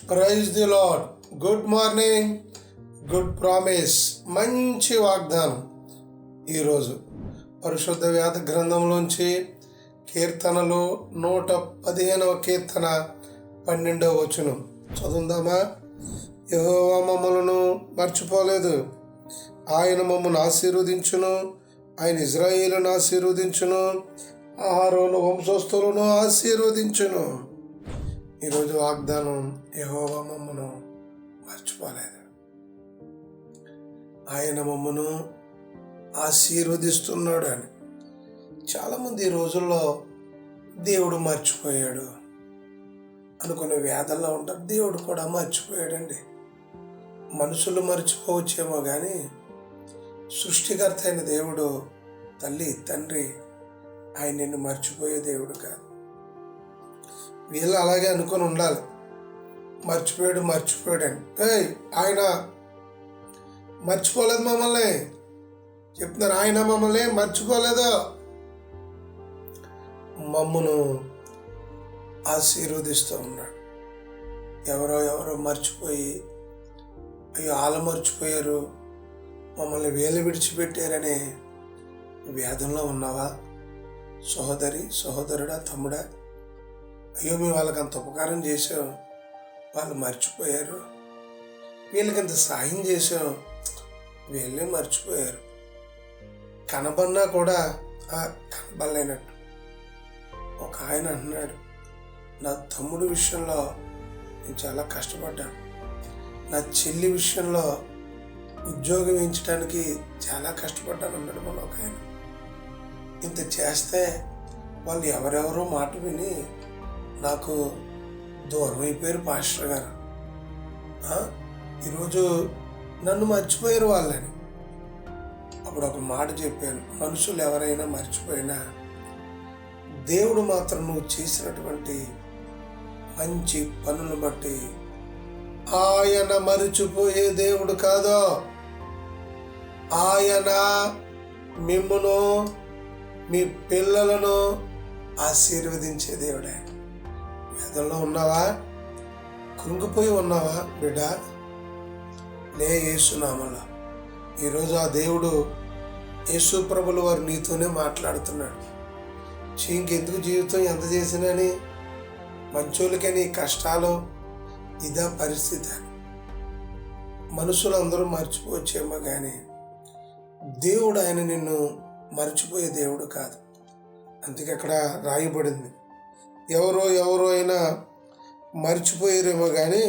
Praise the lord. Good morning, good promise, మంచి వాగ్దానం. ఈరోజు పరిశుద్ధ వేద గ్రంథంలోంచి కీర్తనలు 115వ కీర్తన 12వ వచనం చదువుదామా? యెహోవా మమ్మలను మర్చిపోలేదు, ఆయన మమ్మల్ని ఆశీర్వదించును, ఆయన ఇజ్రాయేలును ఆశీర్వదించును, ఆహారోను వంశస్థులను ఆశీర్వదించును. ఈరోజు వాగ్దానం, యెహోవా మమ్మను మర్చిపోలేదు, ఆయన మమ్మను ఆశీర్వదిస్తున్నాడు అని. చాలామంది ఈ రోజుల్లో దేవుడు మర్చిపోయాడు అనుకునే వేదనలో ఉంటారు. దేవుడు కూడా మర్చిపోయాడండి. మనుషులు మర్చిపోవచ్చేమో కానీ సృష్టికర్త అయిన దేవుడు, తల్లి తండ్రి, ఆయన నిన్ను మర్చిపోయే దేవుడు కాదు. వీళ్ళు అలాగే అనుకొని ఉండాలి, మర్చిపోయాడు అని. ఆయన మర్చిపోలేదు మమ్మల్ని చెప్తున్నారు. ఆయన మమ్మల్ని మర్చిపోలేదు, మమ్మను ఆశీర్వదిస్తూ ఉన్నాడు. ఎవరో మర్చిపోయి, అయ్యో వాళ్ళు మర్చిపోయారు, మమ్మల్ని వేలు విడిచిపెట్టారనే వేదంలో ఉన్నావా? సహోదరి, సహోదరుడా, తమ్ముడా, అయ్యో మేము వాళ్ళకి అంత ఉపకారం చేసాం, వాళ్ళు మర్చిపోయారు, వీళ్ళకింత సాయం చేసాం, వీళ్ళే మర్చిపోయారు. కనబడినా కూడా కనబడలేనట్టు. ఒక ఆయన అంటున్నాడు, నా తమ్ముడి విషయంలో నేను చాలా కష్టపడ్డాను, నా చెల్లి విషయంలో ఉద్యోగం వేయించడానికి చాలా కష్టపడ్డాను అన్నాడు మన ఒక ఆయన. ఇంత చేస్తే వాళ్ళు ఎవరెవరో మాట విని నాకు దూరం అయిపోయారు పాస్టర్ గారు, ఈరోజు నన్ను మర్చిపోయారు వాళ్ళని. అప్పుడు ఒక మాట చెప్పాను, మనుషులు ఎవరైనా మర్చిపోయినా దేవుడు మాత్రం నువ్వు చేసినటువంటి మంచి పనులను బట్టి ఆయన మరిచిపోయే దేవుడు కాదు. ఆయన మిమ్మును, మీ పిల్లలను ఆశీర్వదించే దేవుడే. వేదంలో ఉన్నావా? కృంగిపోయి ఉన్నావా బిడ్డ? లే యేసునామములో. ఈరోజు ఆ దేవుడు యేసు ప్రభుల వారు నీతోనే మాట్లాడుతున్నాడు. ఇంకెందుకు జీవితం ఎంత చేసినని, మంచోళ్ళకే నీ కష్టాలు, ఇదా పరిస్థితి. మనుషులందరూ మర్చిపోవచ్చేమో కానీ దేవుడు ఆయన నిన్ను మర్చిపోయే దేవుడు కాదు. అందుకే అక్కడ రాయబడింది, ఎవరో అయినా మర్చిపోయారేమో కానీ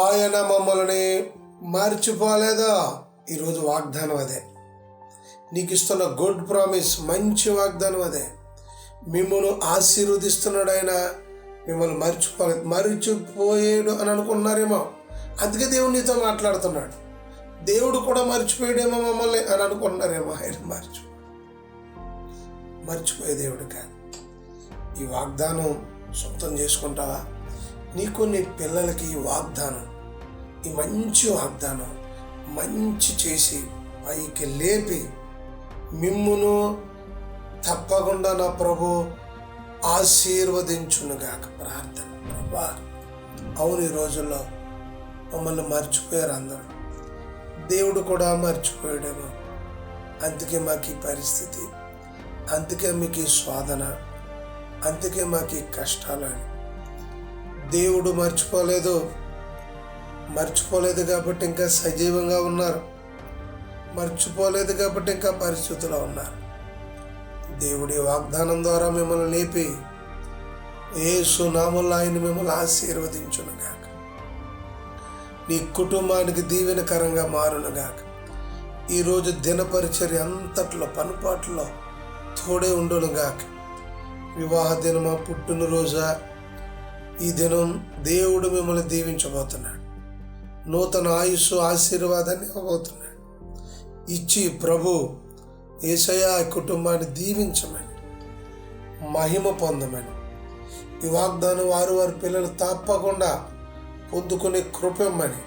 ఆయన మమ్మల్ని మర్చిపోలేదా. ఈరోజు వాగ్దానం అదే, నీకు ఇస్తున్న గుడ్ ప్రామిస్, మంచి వాగ్దానం అదే. మిమ్మల్ని ఆశీర్వదిస్తున్నాడు ఆయన, మిమ్మల్ని మర్చిపోయాడు అని అనుకున్నారేమో. అందుకే దేవుడు నీతో మాట్లాడుతున్నాడు. దేవుడు కూడా మర్చిపోయాడేమో మమ్మల్ని అని అనుకున్నారేమో. ఆయన మర్చిపోయే దేవుడు కాదు. ఈ వాగ్దానం సొంతం చేసుకుంటావా? నీకు, నీ పిల్లలకి ఈ వాగ్దానం, ఈ మంచి వాగ్దానం మంచి చేసి పైకి లేపి మిమ్మును తప్పకుండా నా ప్రభు ఆశీర్వదించునుగాక. ప్రార్థన. ప్రభా, అవును, ఈ రోజుల్లో మమ్మల్ని మర్చిపోయారు అందరూ, దేవుడు కూడా మర్చిపోయాడేమో. అందుకే మాకు ఈ పరిస్థితి, అందుకే మీకు ఈ శోధన, అందుకే మాకు ఈ కష్టాలు అని. దేవుడు మర్చిపోలేదు కాబట్టి ఇంకా సజీవంగా ఉన్నారు, మర్చిపోలేదు కాబట్టి ఇంకా పరిస్థితుల్లో ఉన్నారు. దేవుడి వాగ్దానం ద్వారా మిమ్మల్ని లేపి యేసు నామములో ఆయన మిమ్మల్ని ఆశీర్వదించునుగాక. నీ కుటుంబానికి దీవెనకరంగా మారునుగాక. ఈరోజు దినపరిచర్య అంతట్లో, పనుపాట్లో తోడే ఉండునుగాక. వివాహ దినమా, పుట్టినరోజా, ఈ దినం దేవుడు మిమ్మల్ని దీవించబోతున్నాడు. నూతన ఆయుస్సు, ఆశీర్వాదాన్ని ఇవ్వబోతున్నాడు. ఇచ్చి ప్రభు యేసయ్యా కుటుంబాన్ని దీవించమని, మహిమ పొందమని, ఈ వాగ్దానం వారి పిల్లలు తప్పకుండా పొందుకునే కృపమ్మని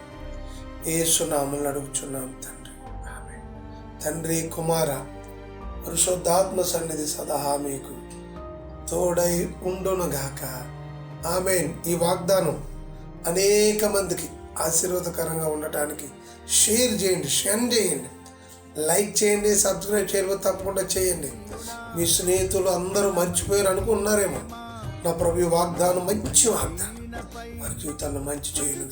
యేసు నామములో అడుగుచున్నాం తండ్రి. ఆమేన్. తండ్రి, కుమార, పరిశుద్ధాత్మ సన్నిధి సదా మీకు తోడై ఉండునుగాక. ఆమేన్. ఈ వాగ్దానం అనేక మందికి ఆశీర్వాదకరంగా ఉండటానికి షేర్ చేయండి, సెండ్ చేయండి, లైక్ చేయండి, సబ్స్క్రైబ్ చేయకపోతే తప్పకుండా చేయండి. మీ స్నేహితులు అందరూ మర్చిపోయారు అనుకున్నారేమో. నా ప్రభు వాగ్దానం మంచి వాగ్దానం, వారి జీవితాల్లో మంచి చేయను.